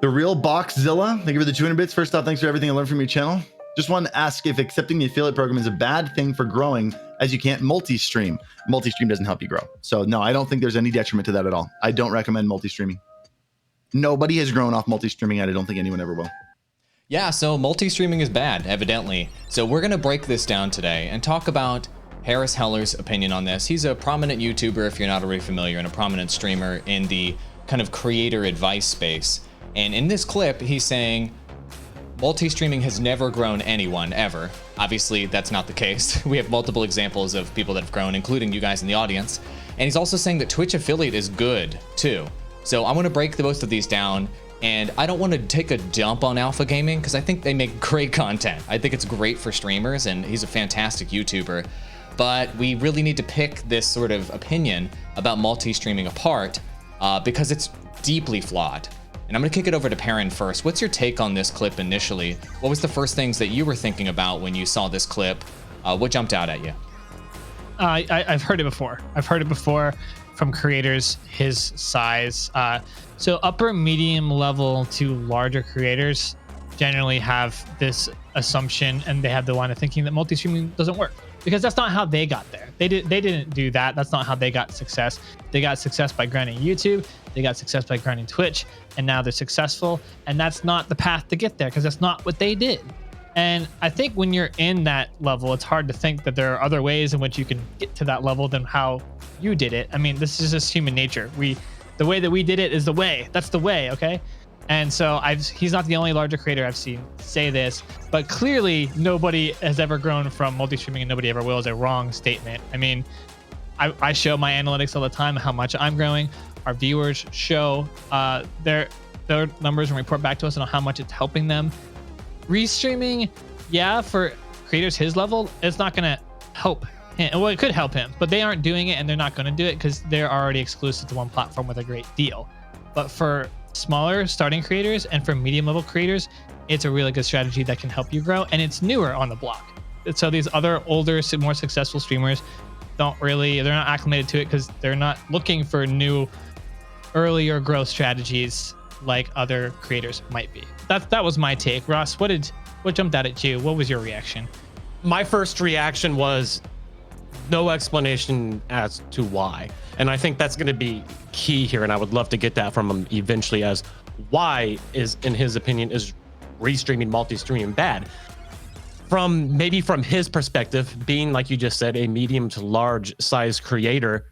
The Real Boxzilla, thank you for the 200 bits. First off, thanks for everything I learned from your channel. Just wanted to ask if accepting the affiliate program is a bad thing for growing, as you can't multi-stream. Multi-stream doesn't help you grow. So no, I don't think there's any detriment to that at all. I don't recommend multi-streaming. Nobody has grown off multi-streaming, and I don't think anyone ever will. Yeah, so multi-streaming is bad, evidently. So we're gonna break this down today and talk about Harris Heller's opinion on this. He's a prominent YouTuber, if you're not already familiar, and a prominent streamer in the kind of creator advice space. And in this clip, he's saying multi-streaming has never grown anyone, ever. Obviously, that's not the case. We have multiple examples of people that have grown, including you guys in the audience. And he's also saying that Twitch affiliate is good, too. So I want to break both of these down. And I don't want to take a dump on Alpha Gaming because I think they make great content. I think it's great for streamers, and he's a fantastic YouTuber. But we really need to pick this sort of opinion about multi-streaming apart because it's deeply flawed. And I'm going to kick it over to Perrin first. What's your take on this clip initially? What was the first things that you were thinking about when you saw this clip? What jumped out at you? I've heard it before. I've heard it before from creators his size. So upper medium level to larger creators generally have this assumption, and they have the line of thinking that multi-streaming doesn't work, because that's not how they got there. They didn't do that. That's not how they got success. They got success by grinding YouTube. They got success by grinding Twitch, and now they're successful. And that's not the path to get there, because that's not what they did. And I think when you're in that level, it's hard to think that there are other ways in which you can get to that level than how you did it. I mean, this is just human nature. The way that we did it is the way. That's the way, okay? And so he's not the only larger creator I've seen say this, but clearly nobody has ever grown from multi-streaming and nobody ever will is a wrong statement. I mean, I show my analytics all the time, how much I'm growing. Our viewers show their numbers and report back to us on how much it's helping them. Restreaming, yeah, for creators his level, it's not gonna help him. Well, it could help him, but they aren't doing it, and they're not gonna do it because they're already exclusive to one platform with a great deal. But for smaller starting creators and for medium level creators, it's a really good strategy that can help you grow, and it's newer on the block. So these other older, more successful streamers they're not acclimated to it because they're not looking for new, earlier growth strategies like other creators might be. That was my take. Ross, what jumped out at you? What was your reaction? My first reaction was no explanation as to why. And I think that's going to be key here. And I would love to get that from him eventually, as why is, in his opinion, is restreaming, multi-streaming bad? Maybe from his perspective, being, like you just said, a medium to large size creator,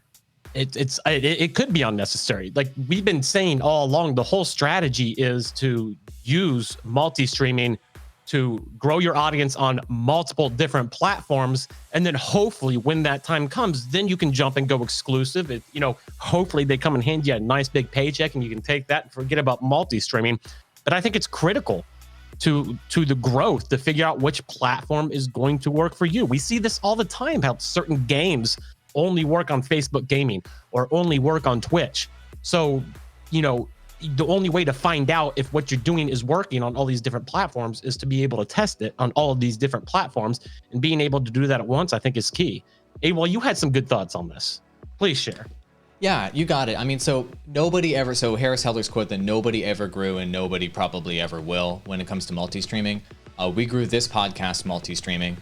it could be unnecessary. Like we've been saying all along, the whole strategy is to use multi-streaming to grow your audience on multiple different platforms, and then hopefully when that time comes, then you can jump and go exclusive. Hopefully they come and hand you a nice big paycheck and you can take that and forget about multi-streaming. But I think it's critical to the growth to figure out which platform is going to work for you. We see this all the time, how certain games only work on Facebook gaming or only work on Twitch. So, the only way to find out if what you're doing is working on all these different platforms is to be able to test it on all of these different platforms, and being able to do that at once, I think, is key. Well, you had some good thoughts on this. Please share. Yeah, you got it. I mean, so Harris Heller's quote that nobody ever grew and nobody probably ever will when it comes to multi-streaming. We grew this podcast multi-streaming.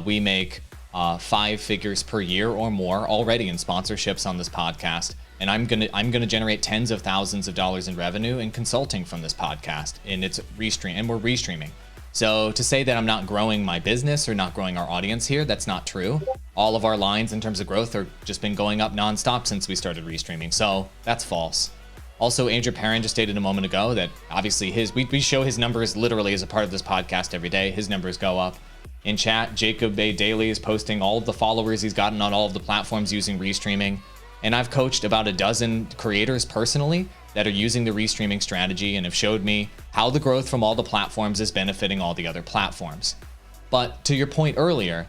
We make 5 figures per year or more already in sponsorships on this podcast. And I'm gonna generate tens of thousands of dollars in revenue in consulting from this podcast, and it's we're restreaming. So to say that I'm not growing my business or not growing our audience here, that's not true. All of our lines in terms of growth are just been going up nonstop since we started restreaming. So that's false. Also, Andrew Perrin just stated a moment ago that obviously we show his numbers literally as a part of this podcast every day. His numbers go up. In chat, Jacob Bay Daily is posting all of the followers he's gotten on all of the platforms using restreaming. And I've coached about a dozen creators personally that are using the restreaming strategy and have showed me how the growth from all the platforms is benefiting all the other platforms. But to your point earlier,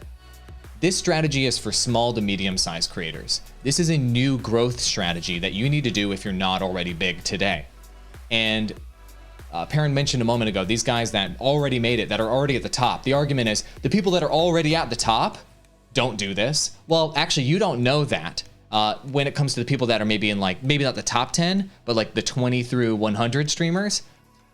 this strategy is for small to medium-sized creators. This is a new growth strategy that you need to do if you're not already big today. And Perrin mentioned a moment ago, these guys that already made it, that are already at the top. The argument is the people that are already at the top don't do this. Well, actually, you don't know that. When it comes to the people that are maybe in maybe not the top 10, but like the 20 through 100 streamers,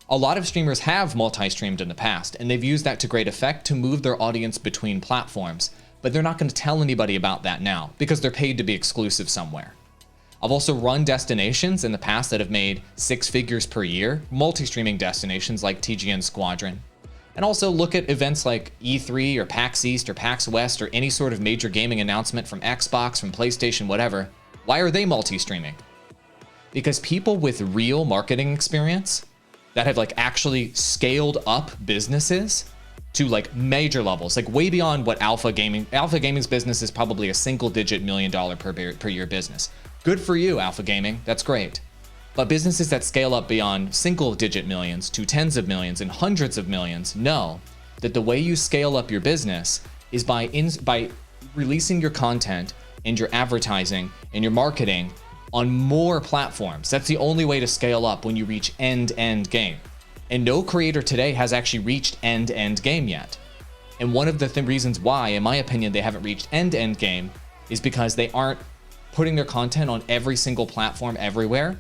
A lot of streamers have multi-streamed in the past, and they've used that to great effect to move their audience between platforms, but they're not going to tell anybody about that now because they're paid to be exclusive somewhere. I've also run destinations in the past that have made 6 figures per year, multi-streaming destinations like TGN Squadron. And also look at events like E3 or PAX East or PAX West or any sort of major gaming announcement from Xbox, from PlayStation, whatever. Why are they multi-streaming? Because people with real marketing experience that have like actually scaled up businesses to like major levels, like way beyond what Alpha Gaming's business is probably a single-digit $1 million per year business. Good for you, Alpha Gaming, that's great. But businesses that scale up beyond single-digit millions to tens of millions and hundreds of millions know that the way you scale up your business is by releasing your content and your advertising and your marketing on more platforms. That's the only way to scale up when you reach end-end game. And no creator today has actually reached end-end game yet. And one of the reasons why, in my opinion, they haven't reached end-end game is because they aren't putting their content on every single platform everywhere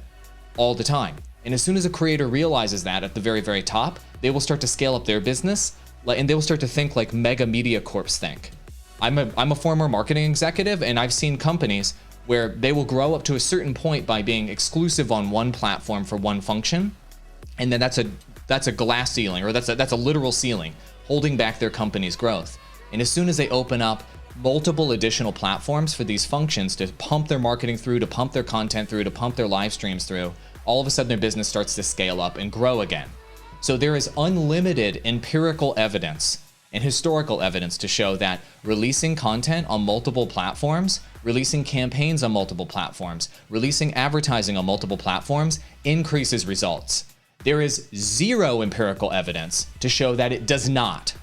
all the time. And as soon as a creator realizes that at the very, very top, they will start to scale up their business and they will start to think like mega media corps think. I'm a former marketing executive, and I've seen companies where they will grow up to a certain point by being exclusive on one platform for one function. And then that's a glass ceiling, or that's a literal ceiling holding back their company's growth. And as soon as they open up multiple additional platforms for these functions to pump their marketing through, to pump their content through, to pump their live streams through, all of a sudden their business starts to scale up and grow again. So there is unlimited empirical evidence and historical evidence to show that releasing content on multiple platforms, releasing campaigns on multiple platforms, releasing advertising on multiple platforms increases results. There is zero empirical evidence to show that it does not.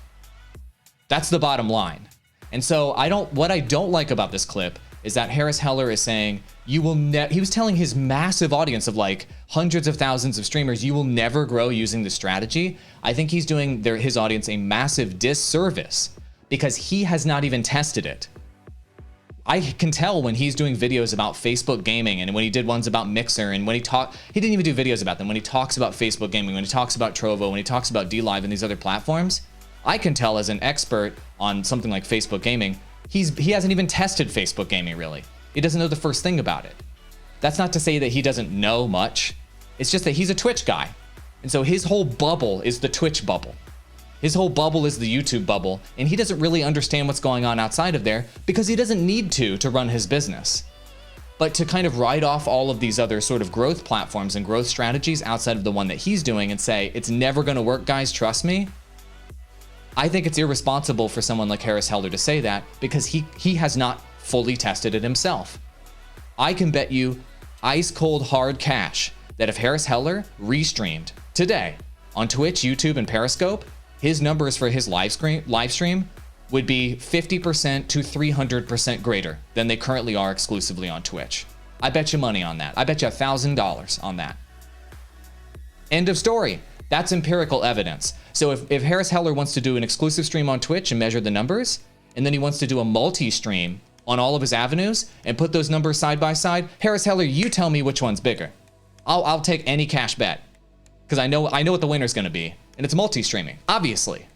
That's the bottom line. And so what I don't like about this clip is that Harris Heller is saying, he was telling his massive audience of like hundreds of thousands of streamers, you will never grow using this strategy. I think he's doing his audience a massive disservice because he has not even tested it. I can tell when he's doing videos about Facebook gaming, and when he did ones about Mixer, and when he didn't even do videos about them. When he talks about Facebook gaming, when he talks about Trovo, when he talks about DLive and these other platforms, I can tell as an expert on something like Facebook gaming, he hasn't even tested Facebook gaming really. He doesn't know the first thing about it. That's not to say that he doesn't know much. It's just that he's a Twitch guy. And so his whole bubble is the Twitch bubble. His whole bubble is the YouTube bubble, and he doesn't really understand what's going on outside of there because he doesn't need to run his business. But to kind of write off all of these other sort of growth platforms and growth strategies outside of the one that he's doing and say, it's never gonna work, guys, trust me. I think it's irresponsible for someone like Harris Heller to say that because he has not fully tested it himself. I can bet you ice cold hard cash that if Harris Heller restreamed today on Twitch, YouTube, and Periscope, his numbers for his live stream would be 50% to 300% greater than they currently are exclusively on Twitch. I bet you money on that. I bet you $1,000 on that. End of story. That's empirical evidence. So if Harris Heller wants to do an exclusive stream on Twitch and measure the numbers, and then he wants to do a multi-stream on all of his avenues and put those numbers side by side, Harris Heller, you tell me which one's bigger. I'll take any cash bet because I know what the winner's going to be, and it's multi-streaming, obviously.